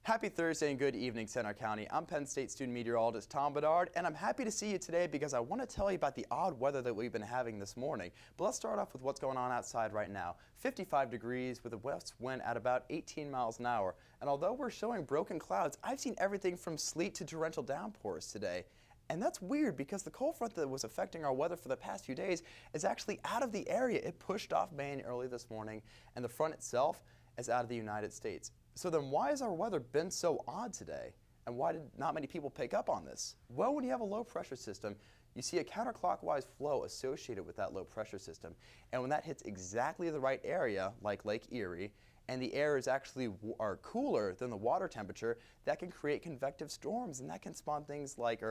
Happy Thursday and good evening, Center County. I'm Penn State student meteorologist Tom Bedard, and I'm happy to see you today because I want to tell you about the odd weather that we've been having this morning. But let's start off with what's going on outside right now. 55 degrees with a west wind at about 18 miles an hour. And although we're showing broken clouds, I've seen everything from sleet to torrential downpours today. And that's weird because the cold front that was affecting our weather for the past few days is actually out of the area. It pushed off Maine early this morning, and the front itself is out of the United States. So then why has our weather been so odd today? And why did not many people pick up on this? Well, when you have a low pressure system, you see a counterclockwise flow associated with that low pressure system. And when that hits exactly the right area, like Lake Erie, and the air is actually cooler than the water temperature, that can create convective storms, and that can spawn things like,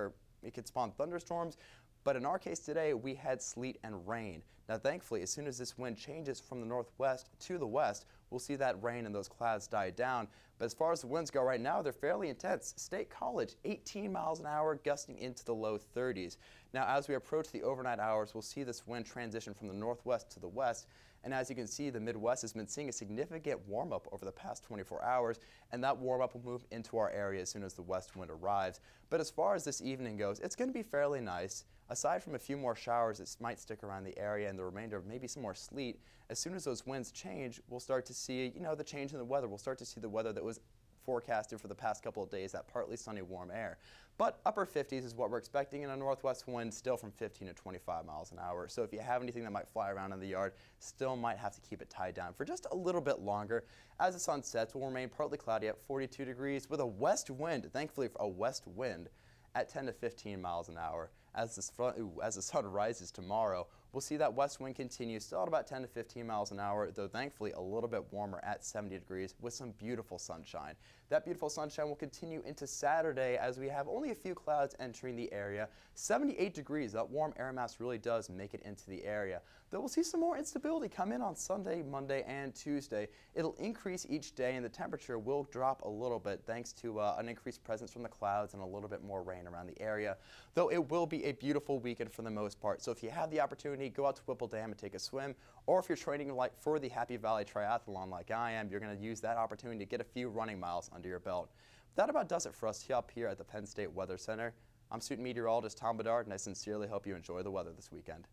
it could spawn thunderstorms. But in our case today, we had sleet and rain. Now, thankfully, as soon as this wind changes from the northwest to the west, we'll see that rain and those clouds die down. But as far as the winds go right now, they're fairly intense. State College, 18 miles an hour, gusting into the low 30s. Now, as we approach the overnight hours, we'll see this wind transition from the northwest to the west. And as you can see, the Midwest has been seeing a significant warm-up over the past 24 hours, and that warm-up will move into our area as soon as the west wind arrives. But as far as this evening goes, it's going to be fairly nice. Aside from a few more showers that might stick around the area and the remainder of maybe some more sleet, as soon as those winds change, we'll start to see, the change in the weather. We'll start to see the weather that was forecasted for the past couple of days, that partly sunny warm air. But upper 50s is what we're expecting, in a northwest wind still from 15 to 25 miles an hour. So if you have anything that might fly around in the yard, still might have to keep it tied down for just a little bit longer. As the sun sets, we'll remain partly cloudy at 42 degrees with a west wind, thankfully a west wind, at 10 to 15 miles an hour. As the sun rises tomorrow, we'll see that west wind continue still at about 10 to 15 miles an hour, though thankfully a little bit warmer at 70 degrees with some beautiful sunshine. That beautiful sunshine will continue into Saturday as we have only a few clouds entering the area. 78 degrees, that warm air mass really does make it into the area. Though we'll see some more instability come in on Sunday, Monday, and Tuesday. It'll increase each day and the temperature will drop a little bit thanks to an increased presence from the clouds and a little bit more rain around the area. Though it will be a beautiful weekend for the most part. So if you have the opportunity, go out to Whipple Dam and take a swim, or if you're training for the Happy Valley Triathlon like I am, you're going to use that opportunity to get a few running miles under your belt. That about does it for us up here at the Penn State Weather Center. I'm student meteorologist Tom Bedard, and I sincerely hope you enjoy the weather this weekend.